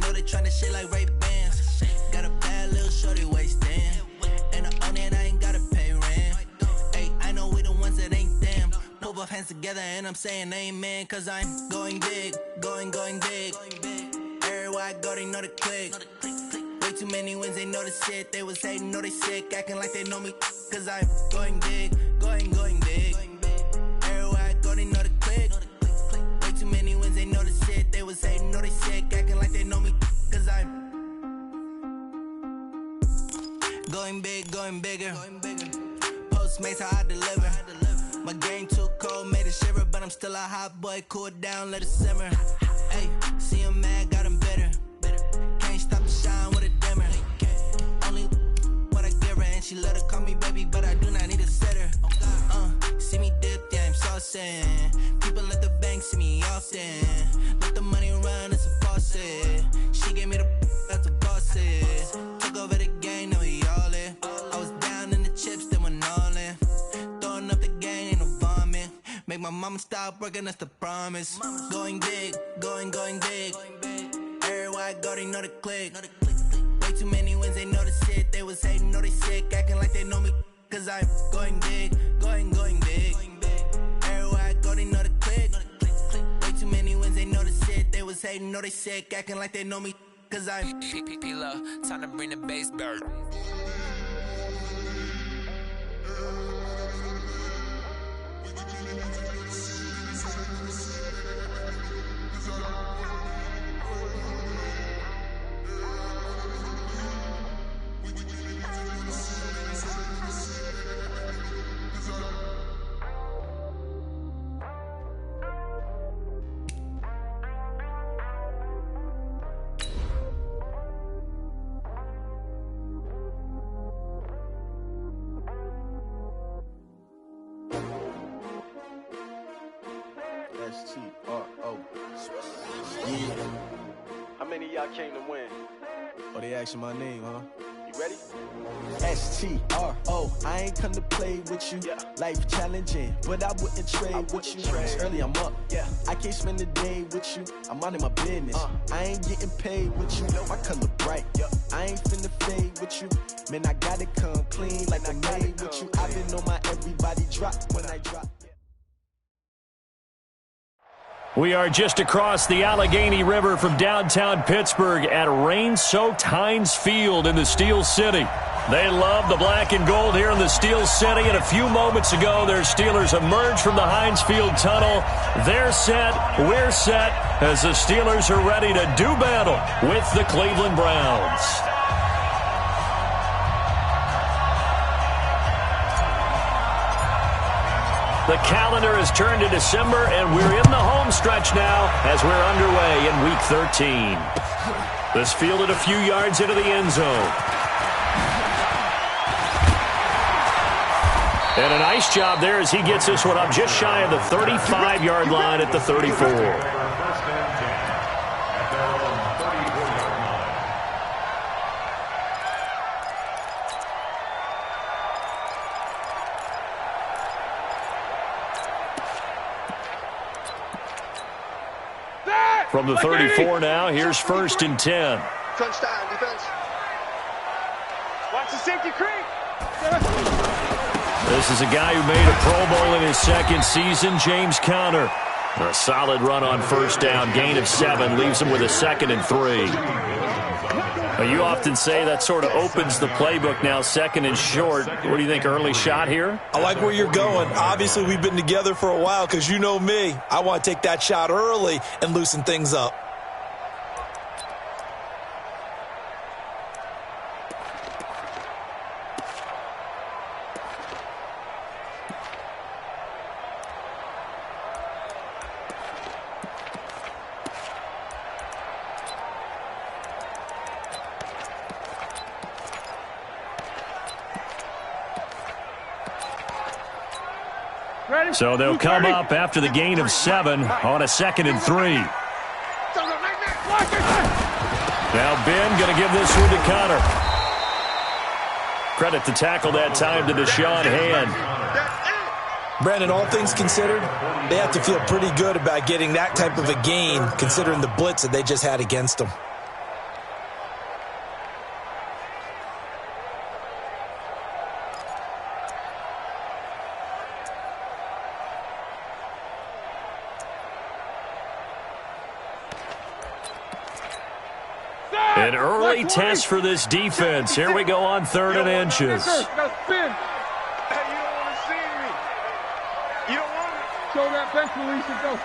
know they tryna shit like Ray-Bans. Got a bad little shorty wasting. And I own it, I ain't gotta pay rent. Hey, I know we the ones that ain't them. Put both hands together and I'm saying amen. Cause I'm going big, going big. Everywhere I go, they know the click. Way too many wins, they know the shit. They was hating, know they sick, acting like they know me. Cause I'm going big, going big. Everywhere I go, they know the click. Way too many wins, they know the shit. They was hating, know they sick, acting like they know me. Cause I'm going big, going bigger. Postmates, how I deliver. My game too cold, made it shiver. But I'm still a hot boy, cool it down, let it simmer. Hey, see him mad, got him bitter. Can't stop the shine with a dimmer. Only what I give her, and she let her call me baby, but I do not need a sitter. See me dip, yeah, I'm saucing. People at the bank see me often. Let the money run, it's a faucet. She gave me the that's a boss is. Took over the game, now we all in. I was down in the chips, then went all in. Throwing up the game, ain't no vomit. Make my mama stop working, that's the promise. Going big, going big. Everywhere I go, they know the click. Way too many wins, they know the shit. They was hating, know they sick, acting like they know me. Cause I'm going big, going big. Everywhere I go, they know the click. Way too many wins, they know the shit. They was hating, know they sick, acting like they know me. Cause I'm P-P-P-Lo, time to bring the bass back. S-T-R-O. Yeah. How many of y'all came to win? Oh, they asking my name, huh? You ready? S-T-R-O. I ain't come to play with you. Yeah. Life challenging, but I wouldn't trade with you. It's early, I'm up. Yeah. I can't spend the day with you. I'm minding my business. I ain't getting paid with you. My color bright. Yeah. I ain't finna fade with you. Man, I gotta come clean like I made with you. I've been on my everybody drop when I drop. We are just across the Allegheny River from downtown Pittsburgh at rain-soaked Heinz Field in the Steel City. They love the black and gold here in the Steel City, and a few moments ago, their Steelers emerged from the Heinz Field tunnel. They're set, we're set, as the Steelers are ready to do battle with the Cleveland Browns. The calendar has turned to December, and we're in the home stretch now as we're underway in Week 13. This fielded a few yards into the end zone. And a nice job there as he gets this one up just shy of the 35-yard line at the 34. From the 34 now, here's 1st and 10. Crunch time, defense. Watch the safety creep. This is a guy who made a Pro Bowl in his second season, James Conner. A solid run on 1st down, gain of 7, leaves him with a 2nd and 3. You often say that sort of opens the playbook now, 2nd and short. What do you think, early shot here? I like where you're going. Obviously, we've been together for a while because you know me. I want to take that shot early and loosen things up. So they'll come up after the gain of 7 on a 2nd and 3. Now Ben going to give this one to Conner. Credit the tackle that time to Deshaun Hand. Brandon, all things considered, they have to feel pretty good about getting that type of a gain considering the blitz that they just had against them. An early test for this defense. Here we go on 3rd and inches. Hey, you don't want to see me. You don't want me. Show that bench release and go.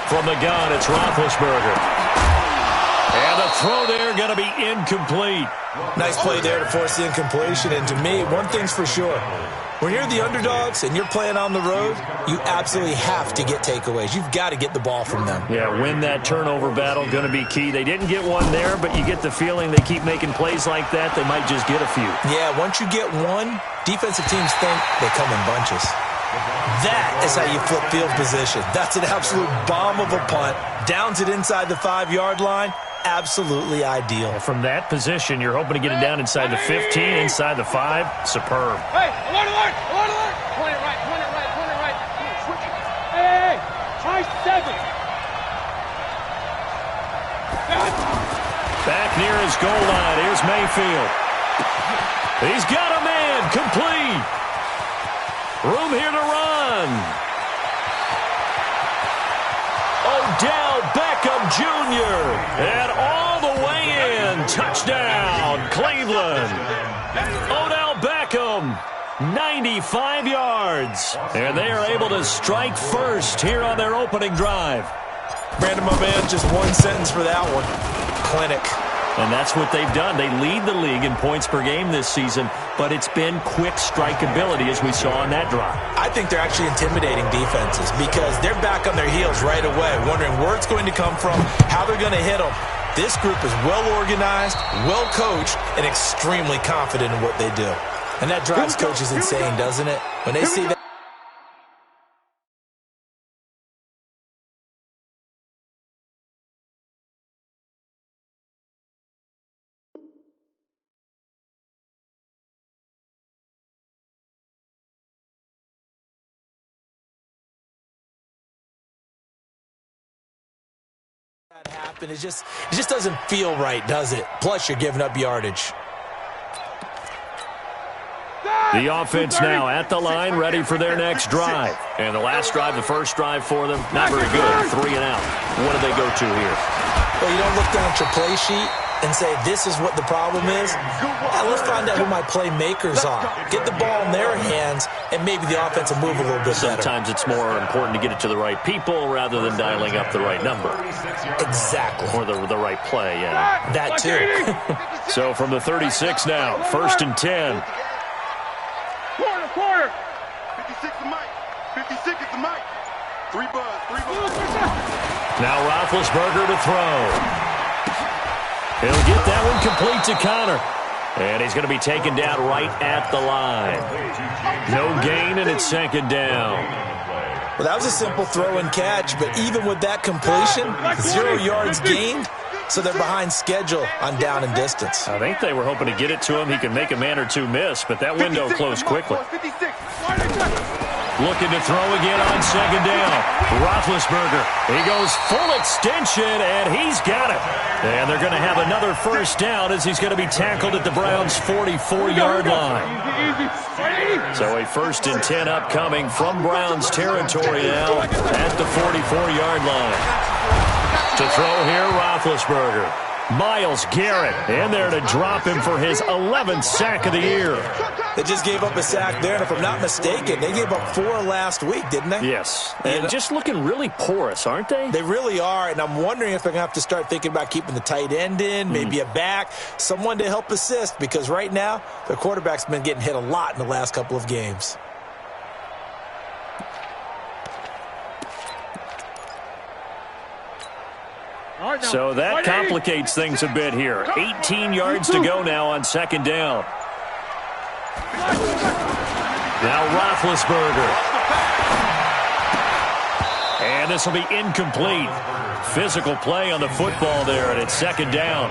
From the gun, it's Roethlisberger. And the throw there going to be incomplete. Nice play there to force the incompletion. And to me, one thing's for sure. When you're the underdogs and you're playing on the road, you absolutely have to get takeaways. You've got to get the ball from them. Yeah, win that turnover battle, going to be key. They didn't get one there, but you get the feeling they keep making plays like that, they might just get a few. Yeah, once you get one, defensive teams think they come in bunches. That is how you flip field position. That's an absolute bomb of a punt. Downs it inside the 5-yard line. Absolutely ideal. From that position, you're hoping to get it down inside the 15, inside the 5. Superb. Hey, alert, alert, alert, alert. Point it right, point it right, point it right. Switch it. Hey, try 7. Back near his goal line. Here's Mayfield. He's got a man. Complete. Room here to run. Odell Beckham Jr. And all the way in. Touchdown, Cleveland. Odell Beckham, 95 yards. And they are able to strike first here on their opening drive. Brandon, my man, just one sentence for that one. Clinic. And that's what they've done. They lead the league in points per game this season, but it's been quick strikeability as we saw on that drive. I think they're actually intimidating defenses because they're back on their heels right away, wondering where it's going to come from, how they're going to hit them. This group is well-organized, well-coached, and extremely confident in what they do. And that drives coaches insane, doesn't it? When they see that. Happen. It just doesn't feel right, does it? Plus, you're giving up yardage. The offense now at the line, ready for their next drive. And the last drive, the first drive for them, not very good. 3 and out. What do they go to here? Well, you don't look down at your play sheet and say, this is what the problem is. Let's find out who my playmakers are. Get the ball in their hands, and maybe the offense will move a little bit better. Sometimes it's more important to get it to the right people rather than dialing up the right number. Exactly. Or the right play, yeah. That too. So from the 36 now, 1st and 10. Quarter. 56 is Mike. 56 is the Mike. 3 buzz. Now Roethlisberger to throw. He'll get that one complete to Connor. And he's going to be taken down right at the line. No gain, and it's 2nd down. Well, that was a simple throw and catch, but even with that completion, 0 yards gained, so they're behind schedule on down and distance. I think they were hoping to get it to him. He can make a man or two miss, but that window closed quickly. Looking to throw again on 2nd down. Roethlisberger, he goes full extension, and he's got it. And they're going to have another 1st down as he's going to be tackled at the Browns' 44-yard line. So a 1st and 10 upcoming from Browns territory now at the 44-yard line. To throw here, Roethlisberger. Myles Garrett in there to drop him for his 11th sack of the year. They just gave up a sack there, and if I'm not mistaken, they gave up 4 last week, didn't they? Yes, and just looking really porous, aren't they? They really are, and I'm wondering if they're going to have to start thinking about keeping the tight end in, maybe a back, someone to help assist, because right now, their quarterback's been getting hit a lot in the last couple of games. So that complicates things a bit here. 18 yards to go now on 2nd down. Now Roethlisberger. And this will be incomplete. Physical play on the football there, and it's 2nd down.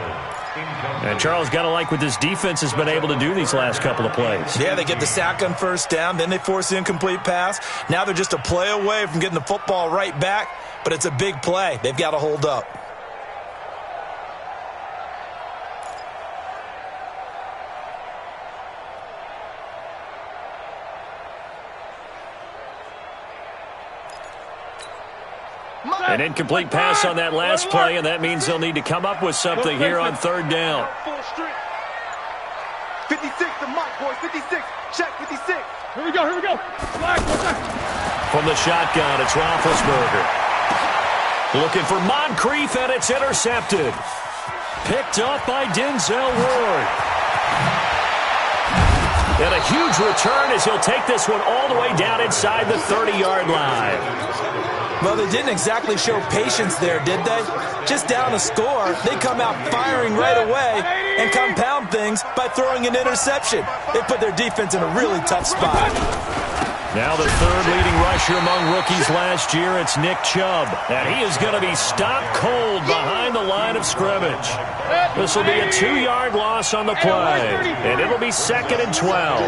And Charles, got to like what this defense has been able to do these last couple of plays. Yeah, they get the sack on 1st down, then they force the incomplete pass. Now they're just a play away from getting the football right back, but it's a big play. They've got to hold up. An incomplete pass on that last play, and that means they'll need to come up with something here on third down. 56 to Mike, boys. 56. Check 56. Here we go. Flag. From the shotgun, it's Roethlisberger. Looking for Moncrief, and it's intercepted. Picked up by Denzel Ward. And a huge return as he'll take this one all the way down inside the 30-yard line. Well, they didn't exactly show patience there, did they? Just down a score, they come out firing right away and compound things by throwing an interception. They put their defense in a really tough spot. Now the third leading rusher among rookies last year, it's Nick Chubb. And he is going to be stopped cold behind the line of scrimmage. This will be a 2-yard loss on the play. And it'll be 2nd and 12.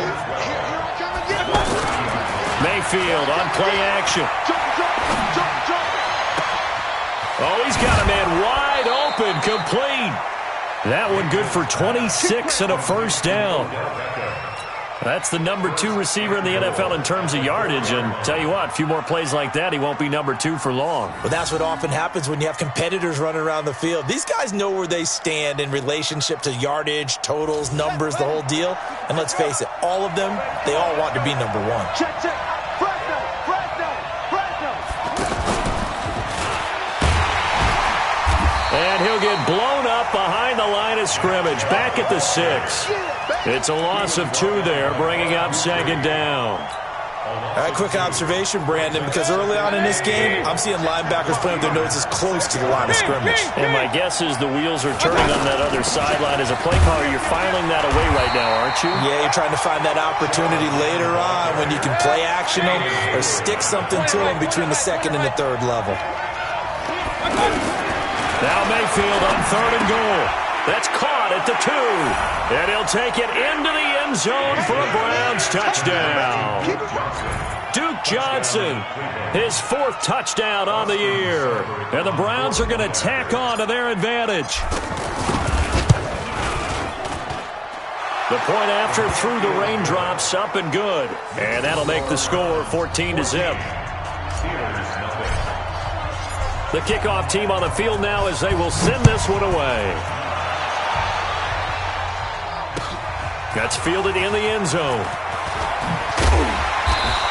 Mayfield on play action. Oh, he's got a man wide open, complete. That one good for 26 and a first down. That's the number 2 receiver in the NFL in terms of yardage. And tell you what, a few more plays like that, he won't be number 2 for long. But that's what often happens when you have competitors running around the field. These guys know where they stand in relationship to yardage, totals, numbers, the whole deal. And let's face it, all of them, they all want to be number 1. Check. And he'll get blown up behind the line of scrimmage, back at the 6. It's a loss of 2 there, bringing up 2nd down. All right, quick observation, Brandon, because early on in this game, I'm seeing linebackers playing with their noses close to the line of scrimmage. And my guess is the wheels are turning on that other sideline. As a play caller, you're filing that away right now, aren't you? Yeah, you're trying to find that opportunity later on when you can play action them or stick something to them between the 2nd and the 3rd level. Now Mayfield on 3rd and goal. That's caught at the 2. And he'll take it into the end zone for a Browns touchdown. Duke Johnson, his 4th touchdown on the year. And the Browns are going to tack on to their advantage. The point after through the raindrops, up and good. And that'll make the score 14-0. The kickoff team on the field now as they will send this one away. That's fielded in the end zone.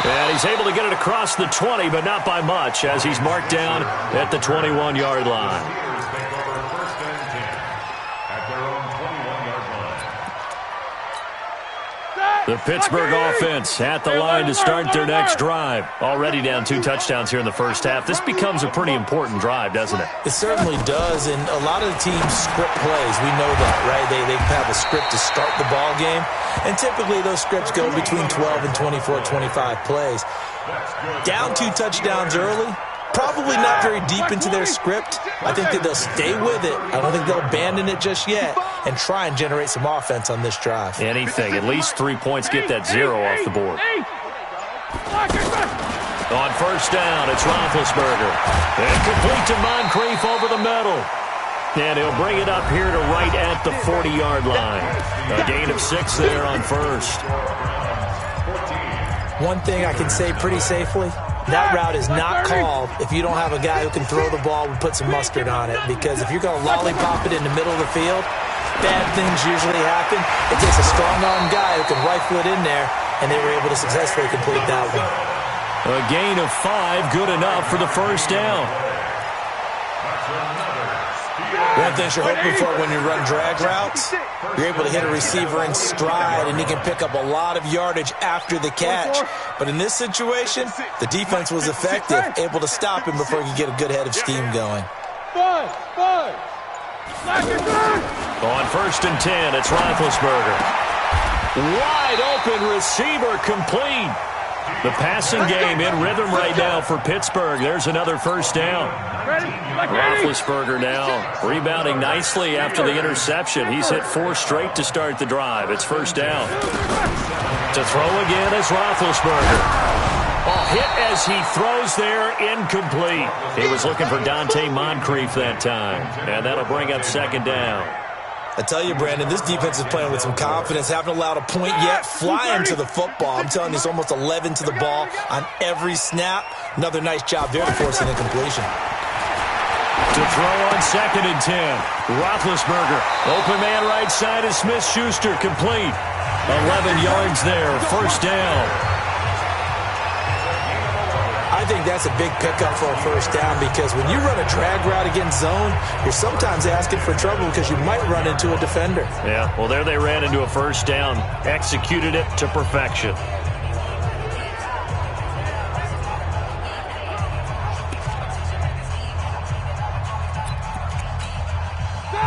And he's able to get it across the 20, but not by much, as he's marked down at the 21-yard line. The Pittsburgh offense at the line to start their next drive. Already down 2 touchdowns here in the first half. This becomes a pretty important drive, doesn't it? It certainly does, and a lot of the teams script plays. We know that, right? They have a script to start the ball game, and typically those scripts go between 12 and 24, 25 plays. Down 2 touchdowns early, probably not very deep into their script. I think that they'll stay with it. I don't think they'll abandon it just yet and try and generate some offense on this drive. Anything. At least 3 points, get that 0 off the board. On first down, it's Roethlisberger. And complete to Moncrief over the middle. And he'll bring it up here to right at the 40-yard line. A gain of 6 there on first. One thing I can say pretty safely, that route is not called if you don't have a guy who can throw the ball and put some mustard on it. Because if you're going to lollipop it in the middle of the field, bad things usually happen. It takes a strong-arm guy who can rifle it in there, and they were able to successfully complete that one. A gain of 5, good enough for the first down. One thing you're hoping for when you run drag routes, you're able to hit a receiver in stride, and he can pick up a lot of yardage after the catch. But in this situation, the defense was effective, able to stop him before he could get a good head of steam going. On first and 10, it's Roethlisberger. Wide open receiver, complete. The passing game in rhythm right now for Pittsburgh. There's another first down. Roethlisberger now rebounding nicely after the interception. He's hit 4 straight to start the drive. It's first down. To throw again is Roethlisberger. Hit as he throws there, incomplete. He was looking for Dante Moncrief that time. And that'll bring up 2nd down. I tell you, Brandon, this defense is playing with some confidence. Haven't allowed a point yet. Flying to the football. I'm telling you, it's almost 11 to the ball on every snap. Another nice job there to force an incompletion. To throw on 2nd and 10. Roethlisberger. Open man right side is Smith-Schuster. Complete. 11 yards there. First down. I think that's a big pickup for a first down because when you run a drag route against zone, you're sometimes asking for trouble because you might run into a defender. Yeah, well, there they ran into a first down. Executed it to perfection.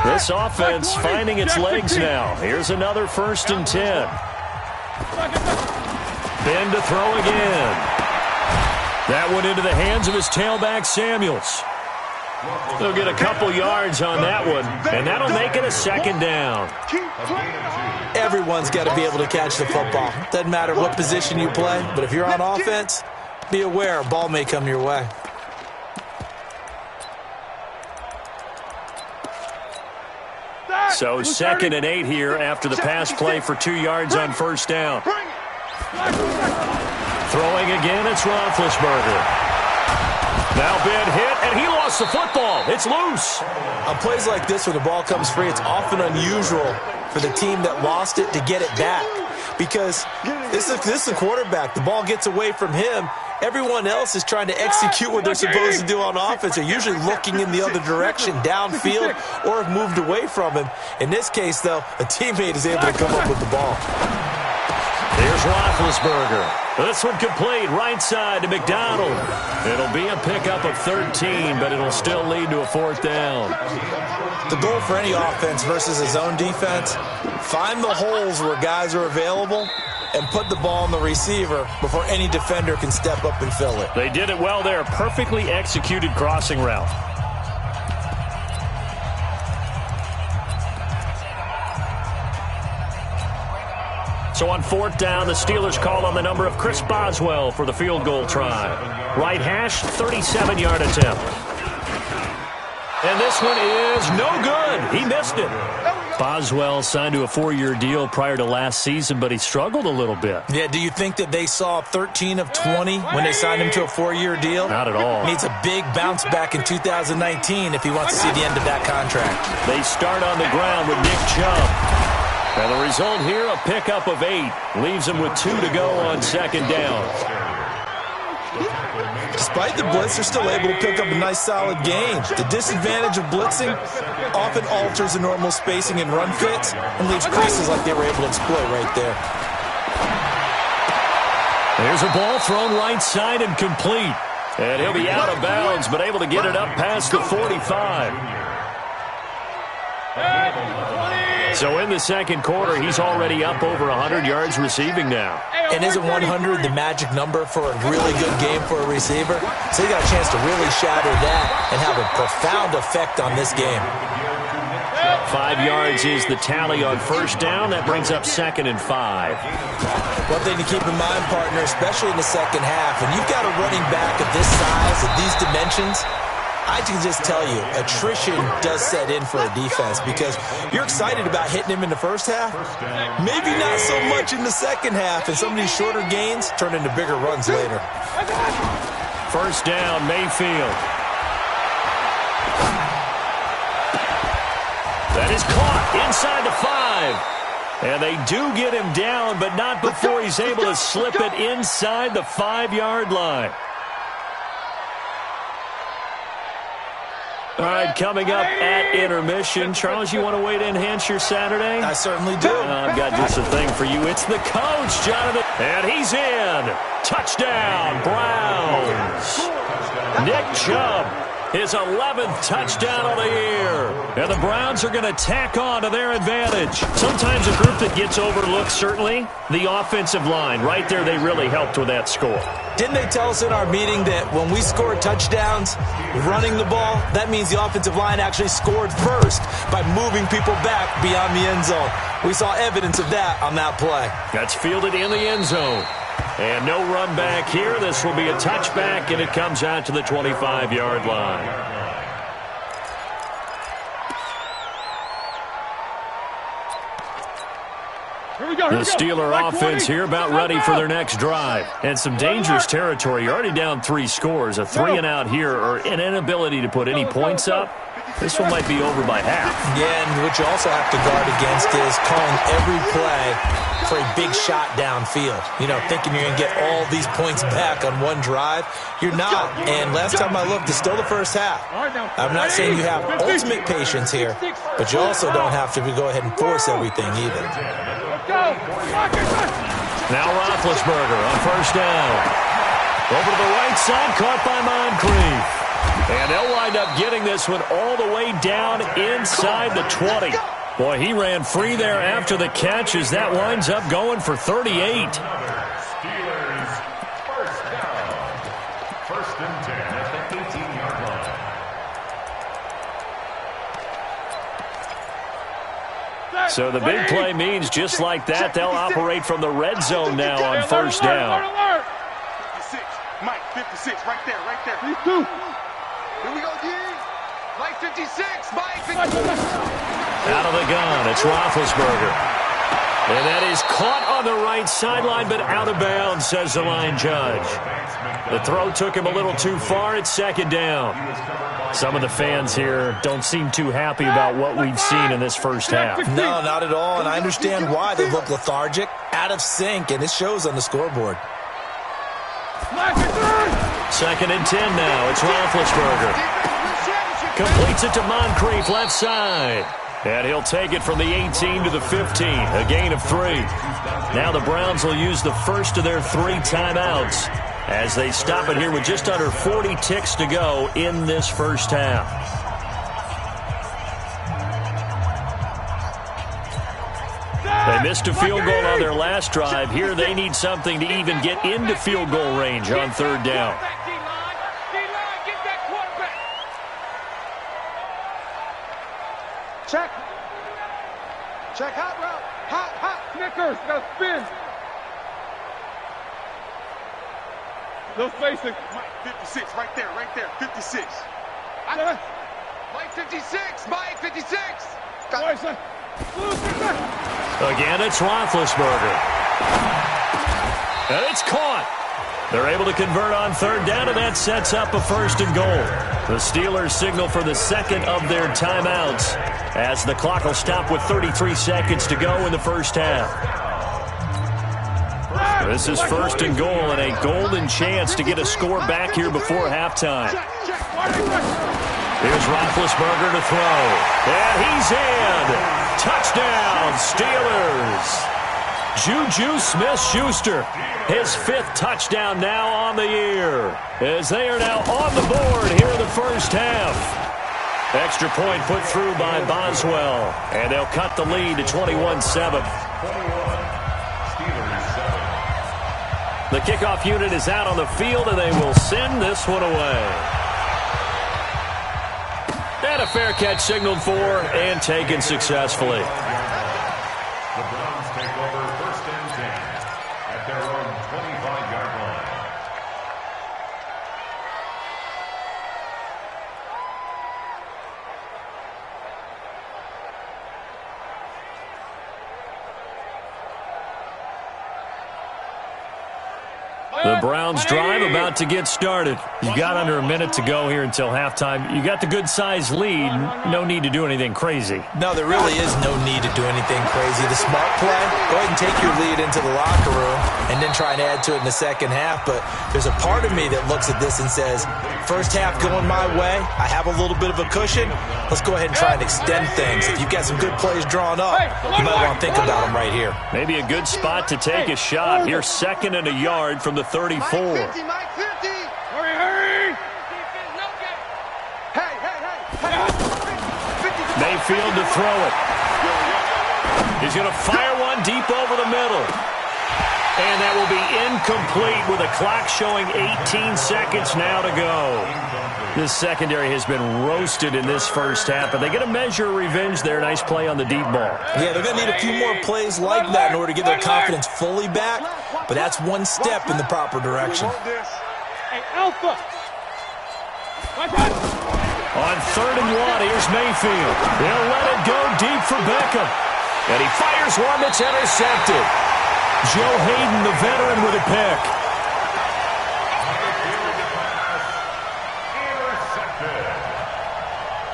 This offense finding its legs now. Here's another 1st and 10. Ben to throw again. That went into the hands of his tailback, Samuels. They'll get a couple yards on that one, and that'll make it a 2nd down. Everyone's got to be able to catch the football. Doesn't matter what position you play, but if you're on offense, be aware a ball may come your way. So 2nd and 8 here after the pass play for 2 yards on first down. Throwing again, it's Roethlisberger. Now Ben hit, and he lost the football. It's loose. On plays like this where the ball comes free, it's often unusual for the team that lost it to get it back. Because this is the quarterback. The ball gets away from him. Everyone else is trying to execute what they're supposed to do on offense. They're usually looking in the other direction, downfield, or have moved away from him. In this case, though, a teammate is able to come up with the ball. Here's Roethlisberger. This one complete, right side to McDonald. It'll be a pickup of 13, but it'll still lead to a 4th down. The goal for any offense versus a zone defense, find the holes where guys are available and put the ball on the receiver before any defender can step up and fill it. They did it well there. Perfectly executed crossing route. So on 4th down, the Steelers call on the number of Chris Boswell for the field goal try. Right hash, 37-yard attempt. And this one is no good. He missed it. Boswell signed to a 4-year deal prior to last season, but he struggled a little bit. Yeah, do you think that they saw 13 of 20 when they signed him to a 4-year deal? Not at all. Needs a big bounce back in 2019 if he wants to see the end of that contract. They start on the ground with Nick Chubb. And the result here, a pickup of 8. Leaves them with 2 to go on 2nd down. Despite the blitz, they're still able to pick up a nice, solid gain. The disadvantage of blitzing often alters the normal spacing and run fits and leaves creases like they were able to exploit right there. There's a ball thrown right side and complete. And he'll be out of bounds, but able to get it up past the 45. So in the 2nd quarter, he's already up over 100 yards receiving now. And isn't 100 the magic number for a really good game for a receiver? So he got a chance to really shatter that and have a profound effect on this game. 5 yards is the tally on first down. That brings up 2nd and 5. One thing to keep in mind, partner, especially in the second half, when you've got a running back of this size, of these dimensions, I can just tell you, attrition does set in for a defense because you're excited about hitting him in the first half. Maybe not so much in the second half, and some of these shorter gains turn into bigger runs later. First down, Mayfield. That is caught inside the 5. And they do get him down, but not before he's able to slip it inside the 5-yard line. All right, coming up at intermission. Charles, you want to wait to enhance your Saturday? I certainly do. I've got just a thing for you. It's the coach, Jonathan. And he's in. Touchdown, Browns. Nick Chubb, his 11th touchdown of the year. And the Browns are going to tack on to their advantage. Sometimes a group that gets overlooked, certainly, the offensive line. Right there, they really helped with that score. Didn't they tell us in our meeting that when we score touchdowns running the ball, that means the offensive line actually scored first by moving people back beyond the end zone? We saw evidence of that on that play. That's fielded in the end zone. And no run back here. This will be a touchback, and it comes out to the 25-yard line. The Steeler offense here about ready for their next drive. And some dangerous territory. You're already down 3 scores. A 3-and-out here or an inability to put any points up. This one might be over by half. Yeah, and what you also have to guard against is calling every play for a big shot downfield. You know, thinking you're going to get all these points back on one drive. You're not. And last time I looked, it's still the first half. I'm not saying you have ultimate patience here, but you also don't have to go ahead and force everything either. Now Roethlisberger on first down. Over to the right side, caught by Moncrief. And they'll wind up getting this one all the way down inside the 20. Boy, he ran free there after the catch as that winds up going for 38. Steelers first down. First and 10 at the 18-yard line. So the big play means just like that, they'll operate from the red zone now on first down. 56, Mike, 56, right there, right there. These two. Here we go, D. Mike, 56, Mike, 56. Out of the gun, it's Roethlisberger. And that is caught on the right sideline, but out of bounds, says the line judge. The throw took him a little too far. It's second down. Some of the fans here don't seem too happy about what we've seen in this first half. No, not at all, and I understand why. They look lethargic, out of sync, and it shows on the scoreboard. Second and 10 now. It's Roethlisberger. Completes it to Moncrief, left side. And he'll take it from the 18 to the 15. A gain of 3. Now the Browns will use the first of their 3 timeouts as they stop it here with just under 40 ticks to go in this first half. They missed a field goal on their last drive. Here they need something to even get into field goal range on third down. Check. Check hot route. Hot. Snickers. Got to spin. Little spacing. Mike, 56, right there, 56. Mike, 56, Mike, 56. Again, it's Roethlisberger. And it's caught. They're able to convert on third down, and that sets up a first and goal. The Steelers signal for the second of their timeouts as the clock will stop with 33 seconds to go in the first half. This is first and goal and a golden chance to get a score back here before halftime. Here's Roethlisberger to throw. And he's in. Touchdown, Steelers. Juju Smith-Schuster, his 5th touchdown now on the year, as they are now on the board here in the first half. Extra point put through by Boswell, and they'll cut the lead to 21-7. The kickoff unit is out on the field, and they will send this one away. And a fair catch signaled for and taken successfully. The Browns take over first and 10 at their own 25-yard line. The Browns drive about to get started. You've got under a minute to go here until halftime. You got the good-sized lead. No need to do anything crazy. No, there really is no need to do anything crazy. The smart play, go ahead and take your lead into the locker room and then try and add to it in the second half. But there's a part of me that looks at this and says, first half going my way, I have a little bit of a cushion. Let's go ahead and try and extend things. If you've got some good plays drawn up, you might want to think about them right here. Maybe a good spot to take a shot. Here's second and a yard from the 34. Mike, 50, Mike, 50. Hurry. Hey. Mayfield to throw it. He's going to fire one deep over the middle. And that will be incomplete with a clock showing 18 seconds now to go. This secondary has been roasted in this first half, but they get a measure of revenge there. Nice play on the deep ball. Yeah, they're going to need a few more plays like that in order to get their confidence fully back, but that's one step in the proper direction. Hey, Alpha. On 3rd and 1, here's Mayfield. They'll let it go deep for Beckham. And he fires one that's intercepted. Joe Hayden, the veteran, with a pick.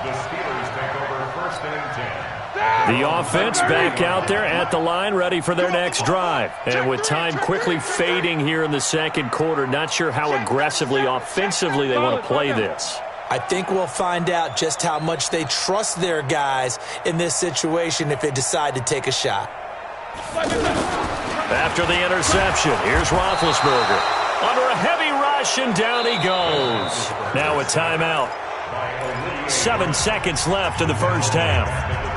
The Steelers take over first and 10. The offense back out there at the line, ready for their next drive. And with time quickly fading here in the second quarter, not sure how aggressively, offensively they want to play this. I think we'll find out just how much they trust their guys in this situation if they decide to take a shot. After the interception, here's Roethlisberger. Under a heavy rush, and down he goes. Now a timeout. 7 seconds left in the first half.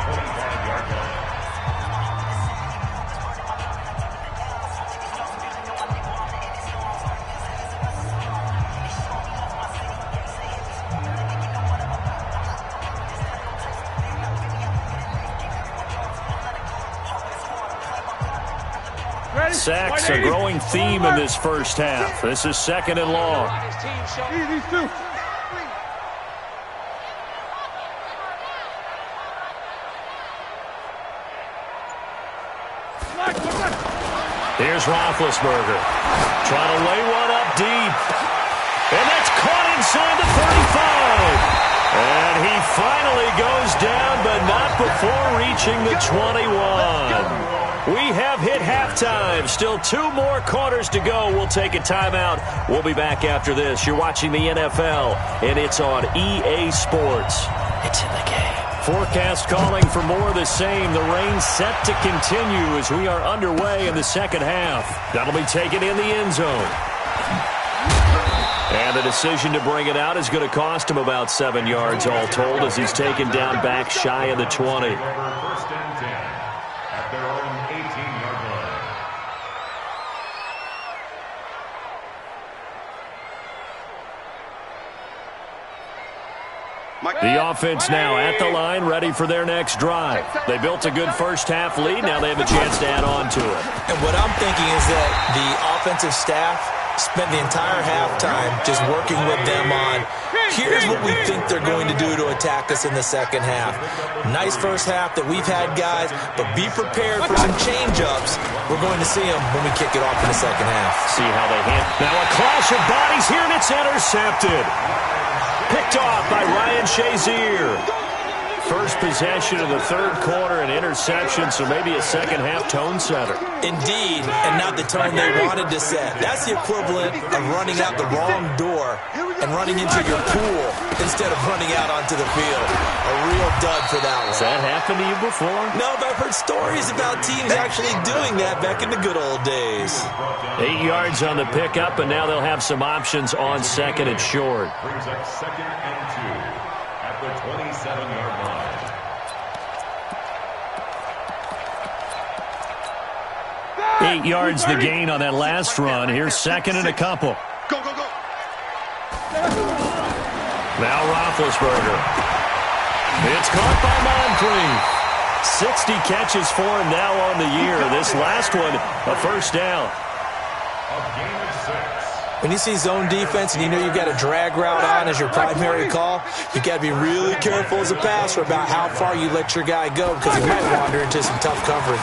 Sacks, a growing theme in this first half. This is second and long. Here's Roethlisberger. Trying to lay one up deep. And that's caught inside the 35. And he finally goes down, but not before reaching the 21. We have hit halftime. Still 2 more quarters to go. We'll take a timeout. We'll be back after this. You're watching the NFL, and it's on EA Sports. It's in the game. Forecast calling for more of the same. The rain set to continue as we are underway in the second half. That'll be taken in the end zone. And the decision to bring it out is going to cost him about 7 yards all told as he's taken down back shy of the 20. First and 10 at their own 18-yard line. The offense now at the line, ready for their next drive. They built a good first-half lead. Now they have a chance to add on to it. And what I'm thinking is that the offensive staff spent the entire halftime just working with them on, here's what we think they're going to do to attack us in the second half. Nice first half that we've had, guys, but be prepared for some change-ups. We're going to see them when we kick it off in the second half. See how they handle. Now a clash of bodies here, and it's intercepted. Picked off by Ryan Shazier. First possession of the third quarter, an interception, so maybe a second-half tone setter. Indeed, and not the tone they wanted to set. That's the equivalent of running out the wrong door and running into your pool instead of running out onto the field. A real dud for that one. Has that happened to you before? No, but I've heard stories about teams actually doing that back in the good old days. 8 yards on the pickup, and now they'll have some options on second and short. Brings up second and 2 at the 27-yard line. 8 yards the gain on that last run. Here's second and a couple. Go, go, go. Now Roethlisberger. It's caught by Moncrief. 60 catches for him now on the year. This last one, a first down. A gain of 6. When you see zone defense and you know you've got a drag route on as your primary call, you've got to be really careful as a passer about how far you let your guy go because he might wander into some tough coverage.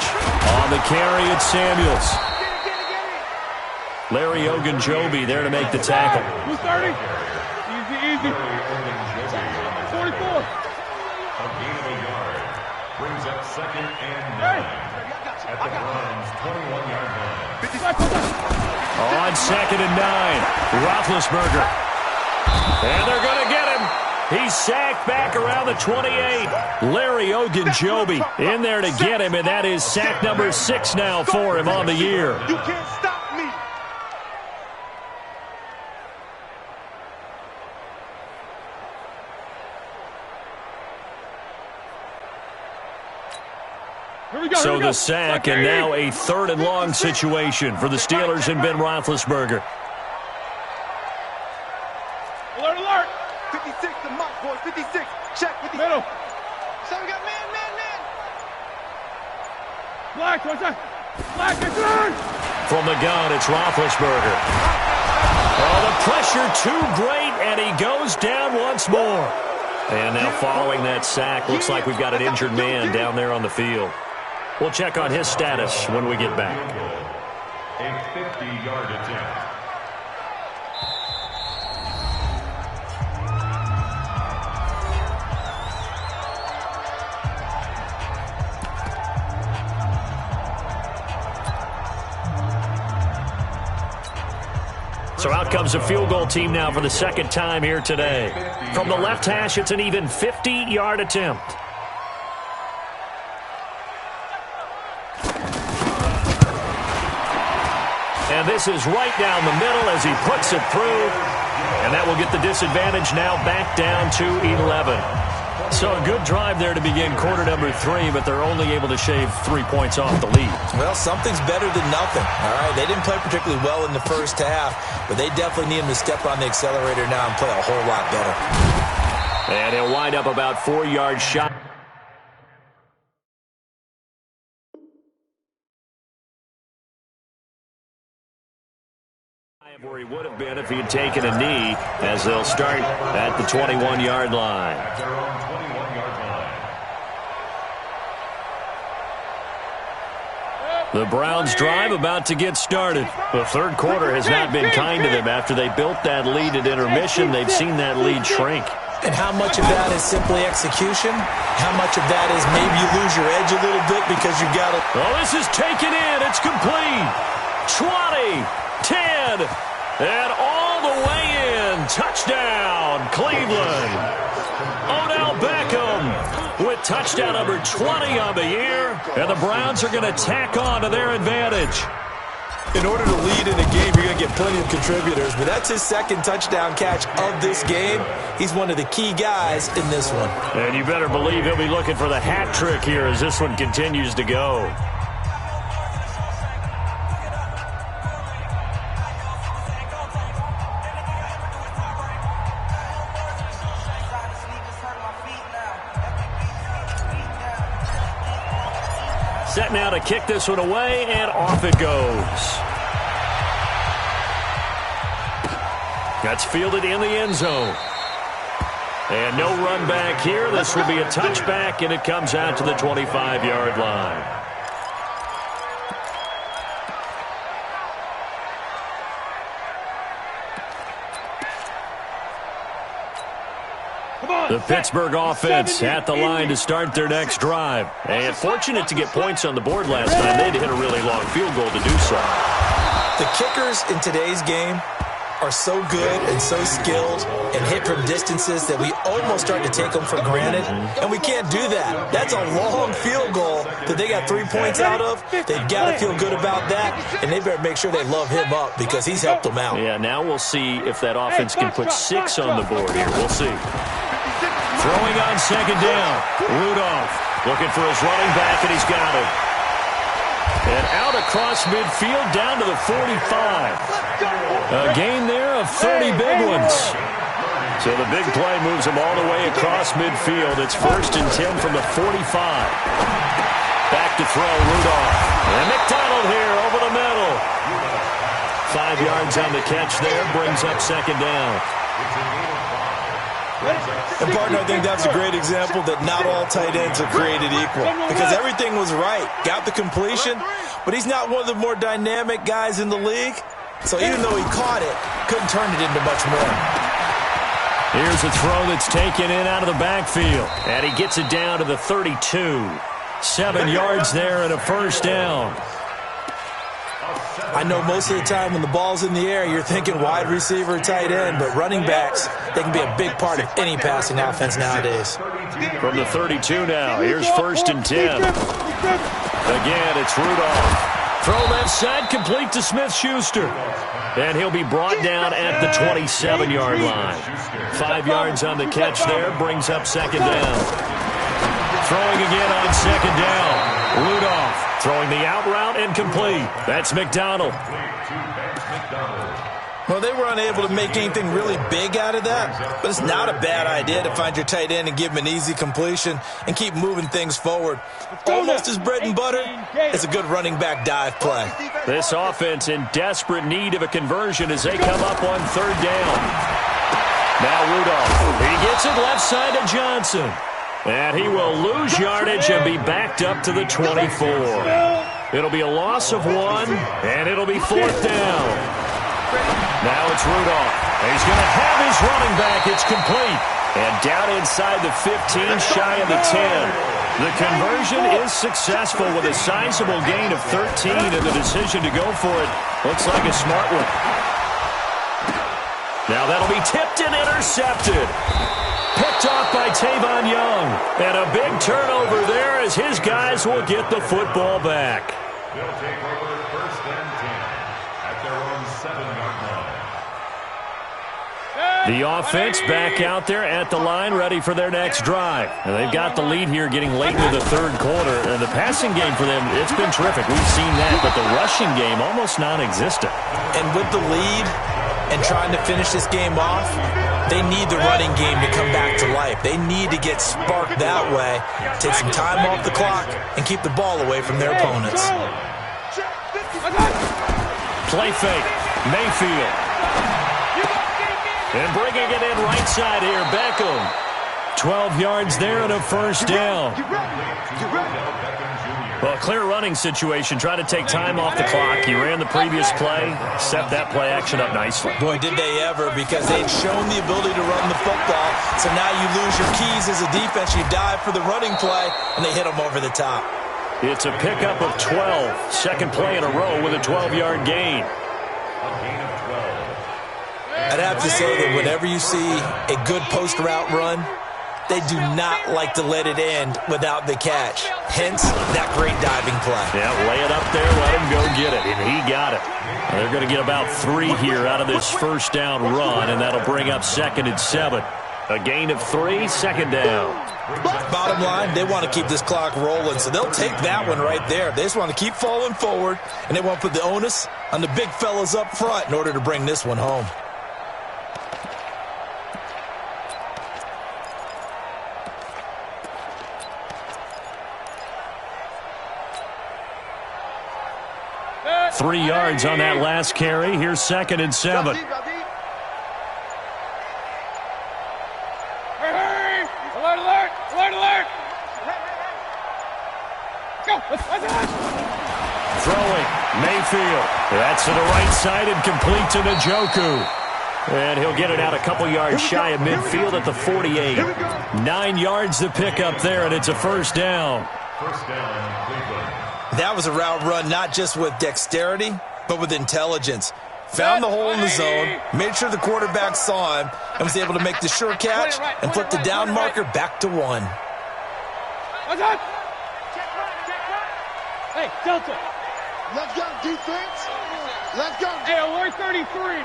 On the carry, it's Samuels. Larry Ogunjobi there to make the tackle. 230. Easy, easy. 44. A gain of a yard. Brings up second and 9 at the Browns' 21-yard line. On second and 9, Roethlisberger. And they're going to get him. He's sacked back around the 28. Larry Ogunjobi in there to get him, and that is sack number 6 now for him on the year. You can't stop me. So the sack, and now a third and long situation for the Steelers and Ben Roethlisberger. Alert, alert. 56, the mark, boys. 56. Check 56. Middle. So we got man. Black, what's that? Black, it's on. From the gun, it's Roethlisberger. Oh, the pressure too great, and he goes down once more. And now following that sack, looks like we've got an injured man down there on the field. We'll check on his status when we get back. A 50-yard attempt. So out comes a field goal team now for the second time here today. From the left hash, it's an even 50-yard attempt. And this is right down the middle as he puts it through. And that will get the disadvantage now back down to 11. So a good drive there to begin quarter number 3, but they're only able to shave 3 points off the lead. Well, something's better than nothing. All right, they didn't play particularly well in the first half, but they definitely need him to step on the accelerator now and play a whole lot better. And he'll wind up about 4 yards shy. Where he would have been if he had taken a knee, as they'll start at the 21-yard line. At their own 21-yard line. The Browns drive about to get started. The third quarter has not been kind to them. After they built that lead at intermission, they've seen that lead shrink. And how much of that is simply execution? How much of that is maybe you lose your edge a little bit because you've got to... Oh, this is taken in. It's complete. 20, 10, and all the way in. Touchdown, Cleveland. Odell Beckham with touchdown number 20 on the year. And the Browns are going to tack on to their advantage. In order to lead in a game, you're going to get plenty of contributors, but that's his second touchdown catch of this game. He's one of the key guys in this one. And you better believe he'll be looking for the hat trick here as this one continues to go. Set now to kick this one away, and off it goes. That's fielded in the end zone. And no run back here. This will be a touchback, and it comes out to the 25-yard line. The Pittsburgh offense at the line to start their next drive. And fortunate to get points on the board last time. They'd hit a really long field goal to do so. The kickers in today's game are so good and so skilled and hit from distances that we almost start to take them for granted, and we can't do that. That's a long field goal that they got 3 points out of. They've got to feel good about that, and they better make sure they love him up because he's helped them out. Yeah, now we'll see if that offense can put 6 on the board here. We'll see. Throwing on second down. Rudolph looking for his running back, and he's got him. And out across midfield down to the 45. A gain there of 30 big ones. So the big play moves him all the way across midfield. It's 1st and 10 from the 45. Back to throw, Rudolph. And McDonald here over the middle. 5 yards on the catch there, brings up second down. And, partner, I think that's a great example that not all tight ends are created equal because everything was right. Got the completion, but he's not one of the more dynamic guys in the league. So even though he caught it, couldn't turn it into much more. Here's a throw that's taken in out of the backfield. And he gets it down to the 32. 7 yards there and a first down. I know most of the time when the ball's in the air, you're thinking wide receiver, tight end, but running backs, they can be a big part of any passing offense nowadays. From the 32 now, here's 1st and 10. Again, it's Rudolph. Throw left side, complete to Smith-Schuster. And he'll be brought down at the 27-yard line. 5 yards on the catch there, brings up second down. Throwing again on second down. Rudolph throwing the out route and complete. That's McDonald. Well, they were unable to make anything really big out of that, but it's not a bad idea to find your tight end and give him an easy completion and keep moving things forward. Almost his bread and butter is a good running back dive play. This offense in desperate need of a conversion as they come up on third down. Now Rudolph. He gets it left side to Johnson. And he will lose yardage and be backed up to the 24. It'll be a loss of 1, and it'll be 4th down. Now it's Rudolph. He's going to have his running back. It's complete. And down inside the 15, shy of the 10. The conversion is successful with a sizable gain of 13, and the decision to go for it looks like a smart one. Now that'll be tipped and intercepted. Picked off by Tavon Young. And a big turnover there as his guys will get the football back. They'll take over 1st and 10 at their own 7-yard line. The offense back out there at the line, ready for their next drive. And they've got the lead here getting late into the 3rd quarter. And the passing game for them, it's been terrific. We've seen that, but the rushing game almost non-existent. And with the lead and trying to finish this game off, they need the running game to come back to life. They need to get sparked that way, take some time off the clock, and keep the ball away from their opponents. Play fake. Mayfield. And bringing it in right side here, Beckham. 12 yards there and a 1st down. Well, clear running situation. Try to take time off the clock. He ran the previous play, set that play action up nicely. Boy, did they ever, because they'd shown the ability to run the football. So now you lose your keys as a defense. You dive for the running play, and they hit them over the top. It's a pickup of 12. Second play in a row with a 12-yard gain. A gain of 12. I'd have to say that whenever you see a good post route run, they do not like to let it end without the catch. Hence, that great diving play. Yeah, lay it up there, let him go get it, and he got it. They're going to get about 3 here out of this 1st down run, and that'll bring up 2nd and 7. A gain of 3, 2nd down. Bottom line, they want to keep this clock rolling, so they'll take that one right there. They just want to keep falling forward, and they want to put the onus on the big fellas up front in order to bring this one home. Three yards on that last carry. Here's 2nd and 7. Alert, alert, alert, alert. Go. Throwing. Mayfield. That's to the right side and complete to Njoku. And he'll get it out a couple yards shy of midfield at the 48. 9 yards to pick up there, and it's a 1st down. 1st down, Cleveland. That was a route run not just with dexterity, but with intelligence. Found the hole in the zone, made sure the quarterback saw him, and was able to make the sure catch and flip the down marker back to 1. Hey, Delta. Let's go, defense. Let's go. Hey, alert 33.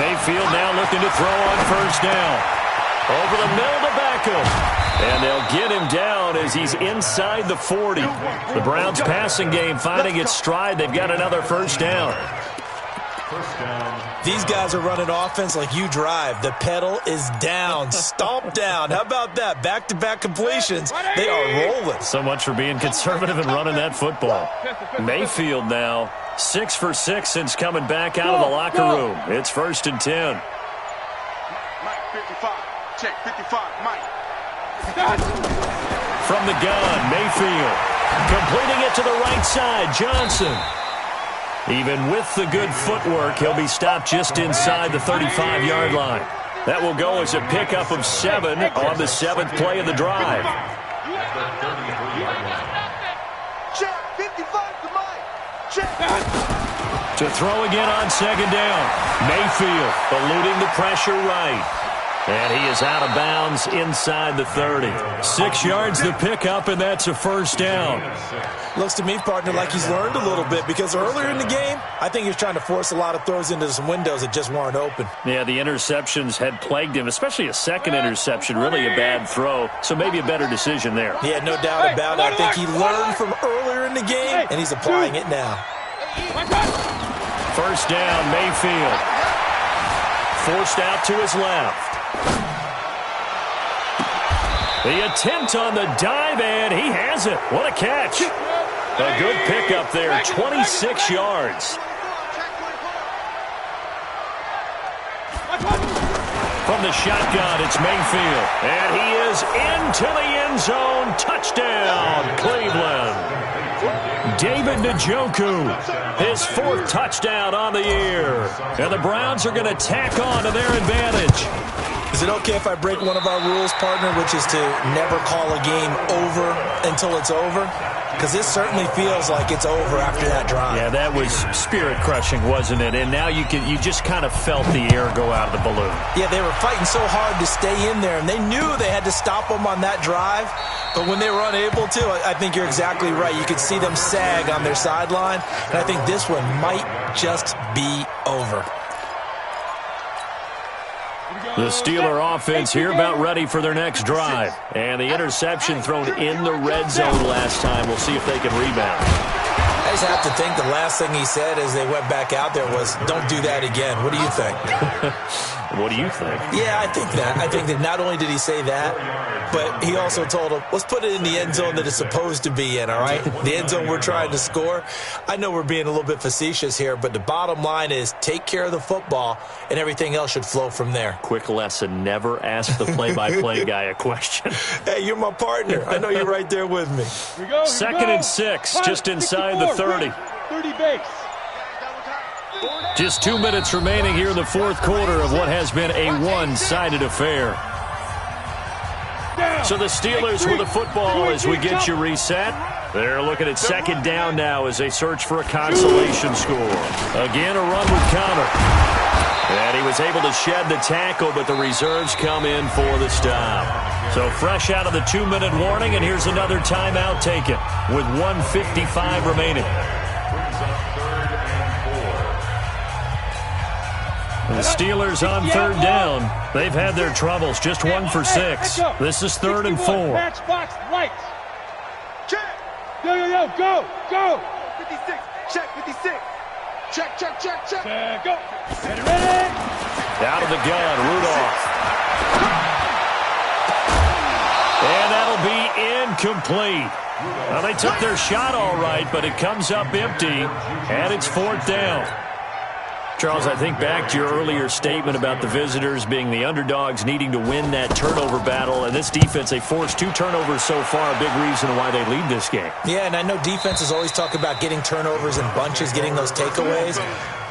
Mayfield now looking to throw on 1st down. Over the middle to Beckham. And they'll get him down as he's inside the 40. The Browns passing game finding its stride. They've got another 1st down. 1st down. These guys are running offense like you drive. The pedal is down, stomped down. How about that? Back-to-back completions. They are rolling. So much for being conservative and running that football. Mayfield now 6 for 6 since coming back out of the locker room. It's 1st and 10. Mike, 55. Check, 55, Mike. From the gun, Mayfield. Completing it to the right side, Johnson. Even with the good footwork, he'll be stopped just inside the 35-yard line. That will go as a pickup of 7 on the 7th play of the drive. Check, 55 to Mike. Check. To throw again on 2nd down. Mayfield eluding the pressure right. And he is out of bounds inside the 30. 6 yards the pickup, and that's a 1st down. Looks to me, partner, like he's learned a little bit, because earlier in the game, I think he was trying to force a lot of throws into some windows that just weren't open. Yeah, the interceptions had plagued him, especially a second interception, really a bad throw. So maybe a better decision there. Yeah, no doubt about it. I think he learned from earlier in the game, and he's applying it now. 1st down, Mayfield. Forced out to his left. The attempt on the dive, and he has it. What a catch. A good pickup there, 26 yards. From the shotgun, it's Mayfield. And he is into the end zone. Touchdown, Cleveland. David Njoku, his 4th touchdown on the year. And the Browns are going to tack on to their advantage. Is it okay if I break one of our rules, partner, which is to never call a game over until it's over? Because this certainly feels like it's over after that drive. Yeah, that was spirit-crushing, wasn't it? And now you just kind of felt the air go out of the balloon. Yeah, they were fighting so hard to stay in there, and they knew they had to stop them on that drive. But when they were unable to, I think you're exactly right. You could see them sag on their sideline, and I think this one might just be over. The Steeler offense here about ready for their next drive. And the interception thrown in the red zone last time. We'll see if they can rebound. I just have to think the last thing he said as they went back out there was, don't do that again. What do you think? What do you think? Yeah, I think that. I think that not only did he say that, but he also told him, let's put it in the end zone that it's supposed to be in, all right? The end zone we're trying to score. I know we're being a little bit facetious here, but the bottom line is take care of the football, and everything else should flow from there. Quick lesson, never ask the play-by-play guy a question. Hey, you're my partner. I know you're right there with me. Here we go. 2nd and 6, just inside the 30. 30 base. Just 2 minutes remaining here in the 4th quarter of what has been a one-sided affair. So the Steelers with the football as we get you reset. They're looking at 2nd down now as they search for a consolation score. Again, a run with Connor. And he was able to shed the tackle, but the reserves come in for the stop. So fresh out of the 2-minute warning, and here's another timeout taken with 1:55 remaining. The Steelers on 3rd down. They've had their troubles. Just 1 for 6. This is 3rd and 4. Matchbox lights. Check. Yo, go. 56. Check 56. Check. Go. Ready. Out of the gun, Rudolph. And that'll be incomplete. Well, they took their shot all right, but it comes up empty, and it's 4th down. Charles, I think back to your earlier statement about the visitors being the underdogs needing to win that turnover battle. And this defense, they forced 2 turnovers so far, a big reason why they lead this game. Yeah, and I know defenses always talk about getting turnovers in bunches, getting those takeaways.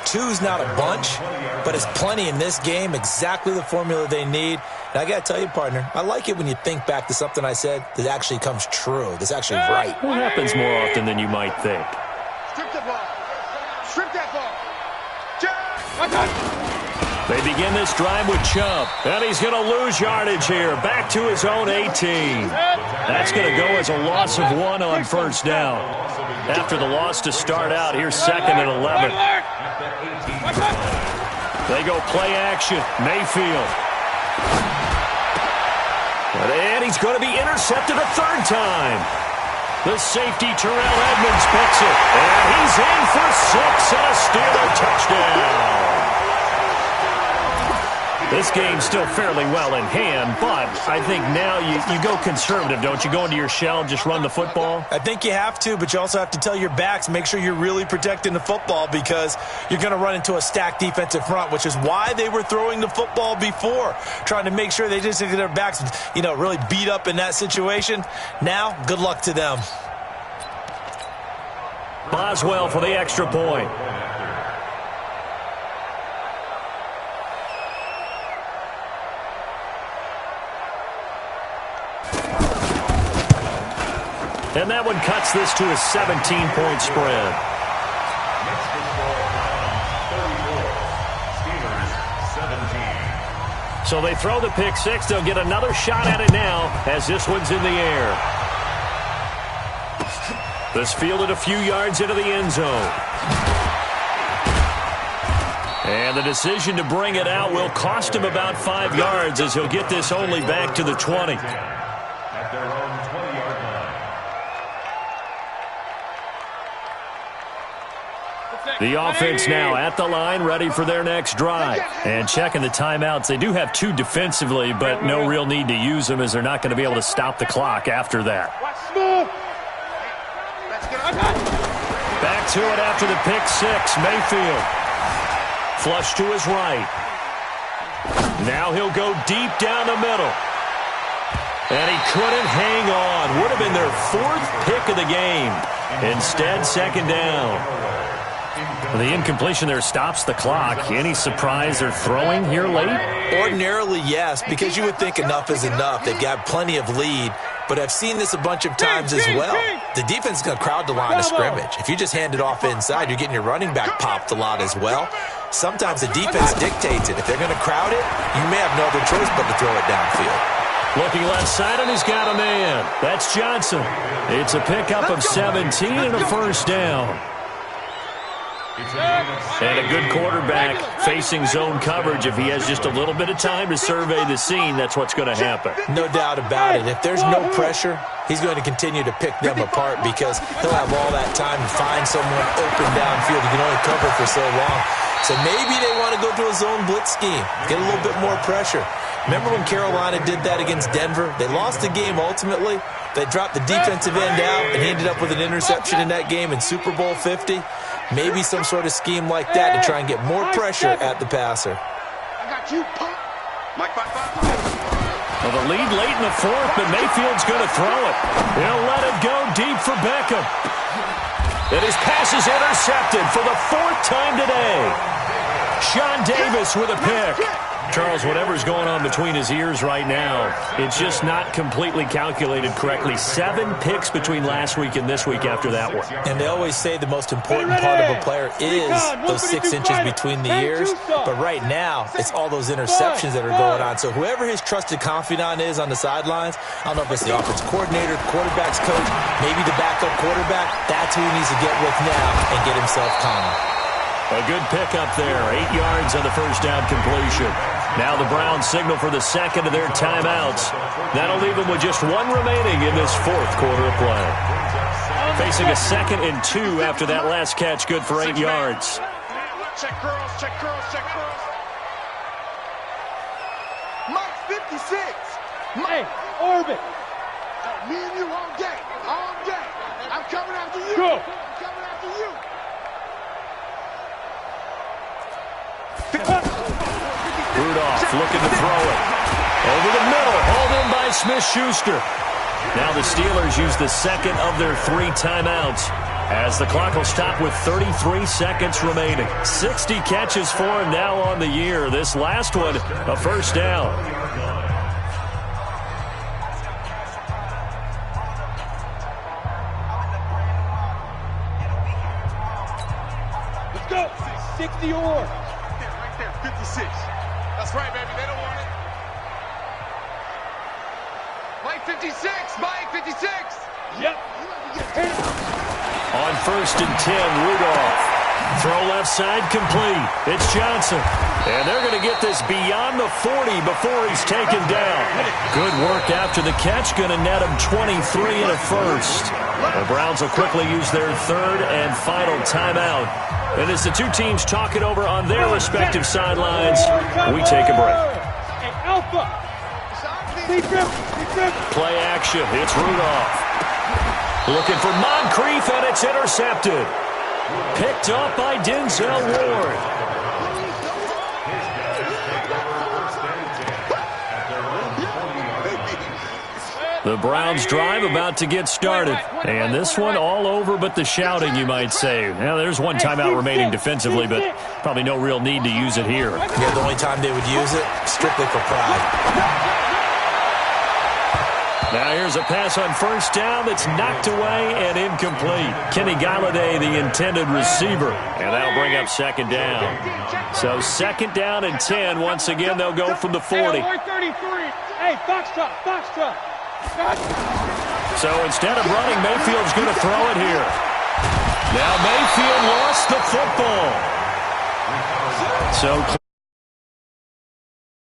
2's not a bunch, but it's plenty in this game, exactly the formula they need. And I got to tell you, partner, I like it when you think back to something I said that actually comes true, that's actually right. It happens more often than you might think. Strip the ball. Strip that ball. They begin this drive with Chubb, and he's going to lose yardage here. Back to his own 18. That's going to go as a loss of 1 on 1st down. After the loss to start out, here's 2nd and 11. They go play action. Mayfield. And he's going to be intercepted a 3rd time. The safety, Terrell Edmonds, picks it. And he's in for 6 and a Steeler touchdown. This game's still fairly well in hand, but I think now you go conservative, don't you? Go into your shell, just run the football? I think you have to, but you also have to tell your backs, make sure you're really protecting the football because you're going to run into a stacked defensive front, which is why they were throwing the football before, trying to make sure they just get their backs, really beat up in that situation. Now, good luck to them. Boswell for the extra point. And that one cuts this to a 17-point spread. So they throw the pick 6. They'll get another shot at it now as this one's in the air. This fielded a few yards into the end zone. And the decision to bring it out will cost him about 5 yards as he'll get this only back to the 20. At their own 20-yard line. The offense now at the line, ready for their next drive. And checking the timeouts. They do have 2 defensively, but no real need to use them as they're not going to be able to stop the clock after that. Back to it after the pick 6. Mayfield. Flush to his right. Now he'll go deep down the middle. And he couldn't hang on. Would have been their 4th pick of the game. Instead, second down. The incompletion there stops the clock. Any surprise they're throwing here late? Ordinarily, yes, because you would think enough is enough. They've got plenty of lead, but I've seen this a bunch of times as well. The defense is going to crowd the line of scrimmage. If you just hand it off inside, you're getting your running back popped a lot as well. Sometimes the defense dictates it. If they're going to crowd it, you may have no other choice but to throw it downfield. Looking left side, and he's got a man. That's Johnson. It's a pickup of 17 and a first down. And a good quarterback facing zone coverage. If he has just a little bit of time to survey the scene, that's what's going to happen. No doubt about it. If there's no pressure, he's going to continue to pick them apart because he'll have all that time to find someone open downfield. He can only cover for so long. So maybe they want to go to a zone blitz scheme, get a little bit more pressure. Remember when Carolina did that against Denver? They lost the game ultimately. They dropped the defensive end out, and he ended up with an interception in that game in Super Bowl 50. Maybe some sort of scheme like that to try and get more pressure at the passer. I got you, punk. Mike, 5-5. Well, the lead late in the 4th, but Mayfield's going to throw it. He'll let it go deep for Beckham. And his pass is intercepted for the 4th time today. Sean Davis with a pick. Charles, whatever's going on between his ears right now, it's just not completely calculated correctly. 7 picks between last week and this week after that one. And they always say the most important part of a player is those 6 inches between the ears. But right now, it's all those interceptions that are going on. So whoever his trusted confidant is on the sidelines, I don't know if it's the offensive coordinator, quarterback's coach, maybe the backup quarterback, that's who he needs to get with now and get himself calm. A good pickup there. 8 yards on the first down completion. Now the Browns signal for the second of their timeouts. That'll leave them with just 1 remaining in this 4th quarter of play. Facing a 2nd and 2 after that last catch, good for 8 yards. Check girls, check girls, check girls. Mike 56. Hey, Orbit. Me and you all day, all day. I'm coming after you. Go. I'm coming after you. Rudolph looking to throw it. Over the middle, hauled in by Smith-Schuster. Now the Steelers use the 2nd of their 3 timeouts as the clock will stop with 33 seconds remaining. 60 catches for him now on the year. This last one, a first down. Let's go. 60 or. Right there, 56. That's right, baby. They don't want it. Mike 56. Mike 56. Yep. On 1st and 10, Rudolph. Throw left side complete. It's Johnson. And they're going to get this beyond the 40 before he's taken down. Good work after the catch. Going to net him 23 and a first. The Browns will quickly use their 3rd and final timeout. And as the 2 teams talk it over on their respective sidelines, we take a break. Hey, Alpha. Play action. It's Rudolph. Looking for Moncrief, and it's intercepted. Picked up by Denzel Ward. The Browns drive about to get started. And this one all over but the shouting, you might say. Now, there's 1 timeout remaining defensively, but probably no real need to use it here. Yeah, the only time they would use it, strictly for pride. Now here's a pass on first down that's knocked away and incomplete. Kenny Galladay, the intended receiver. And that'll bring up 2nd down. So 2nd down and 10. Once again, they'll go from the 40. Hey, box truck. So instead of running, Mayfield's going to throw it here. Now Mayfield lost the football. So